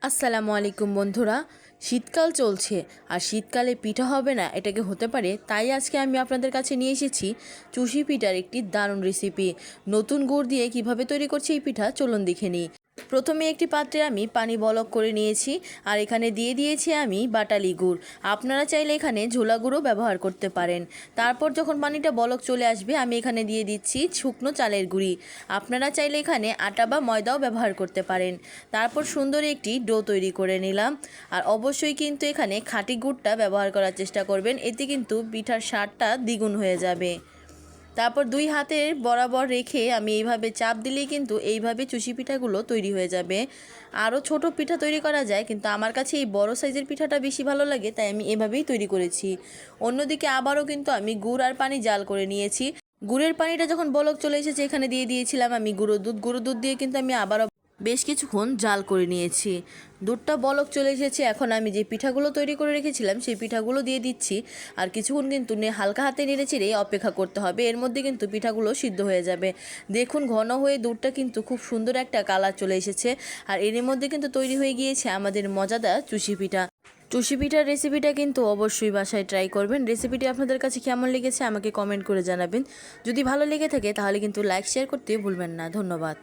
আসসালামু আলাইকুম বন্ধুরা। শীতকাল চলছে আর শীতকালে পিঠা হবে না এটা কি হতে পারে? তাই আজকে আমি আপনাদের কাছে নিয়ে এসেছি চুষি পিঠার একটি দারুণ রেসিপি। নতুন গুড় দিয়ে কিভাবে তৈরি করছি এই পিঠা চলুন দেখে নিই। প্রথমে একটি পাত্রে আমি পানি বলক করে নিয়েছি আর এখানে দিয়ে দিয়েছি আমি বাটালি গুড়। আপনারা চাইলে এখানে ঝোলা গুঁড়ো ব্যবহার করতে পারেন। তারপর যখন পানিটা বলক চলে আসবে আমি এখানে দিয়ে দিচ্ছি শুকনো চালের গুঁড়ি। আপনারা চাইলে এখানে আটা বা ময়দাও ব্যবহার করতে পারেন। তারপর সুন্দর একটি ডো তৈরি করে নিলাম। আর অবশ্যই কিন্তু এখানে খাঁটি গুড়টা ব্যবহার করার চেষ্টা করবেন, এতে কিন্তু পিঠার স্বাদটা দ্বিগুণ হয়ে যাবে। তারপর দুই হাতের বরাবর রেখে আমি এইভাবে চাপ দিলেই কিন্তু এইভাবে চুষি পিঠাগুলো তৈরি হয়ে যাবে। আরও ছোট পিঠা তৈরি করা যায়, কিন্তু আমার কাছে এই বড় সাইজের পিঠাটা বেশি ভালো লাগে, তাই আমি এভাবেই তৈরি করেছি। অন্যদিকে আবারও কিন্তু আমি গুড় আর পানি জাল করে নিয়েছি। গুড়ের পানিটা যখন বলক চলে এসেছে এখানে দিয়ে দিয়েছিলাম আমি গুঁড়ো দুধ দিয়ে কিন্তু আমি আবারও বেশ কিছুক্ষণ জাল করে নিয়েছি। দুধটা বলক চলে এসেছে, এখন আমি যে পিঠাগুলো তৈরি করে রেখেছিলাম সেই পিঠাগুলো দিয়ে দিচ্ছি। আর কিছুক্ষণ কিন্তু হালকা হাতে নেড়ে চেড়ে অপেক্ষা করতে হবে, এর মধ্যে কিন্তু পিঠাগুলো সিদ্ধ হয়ে যাবে। দেখুন ঘন হয়ে দুধটা কিন্তু খুব সুন্দর একটা কালার চলে এসেছে। আর এর মধ্যে কিন্তু তৈরি হয়ে গিয়েছে আমাদের মজাদার চুষি পিঠা। চুষি পিঠার রেসিপিটা কিন্তু অবশ্যই বাসায় ট্রাই করবেন। রেসিপিটি আপনাদের কাছে কেমন লেগেছে আমাকে কমেন্ট করে জানাবেন। যদি ভালো লেগে থাকে তাহলে কিন্তু লাইক শেয়ার করতে ভুলবেন না। ধন্যবাদ।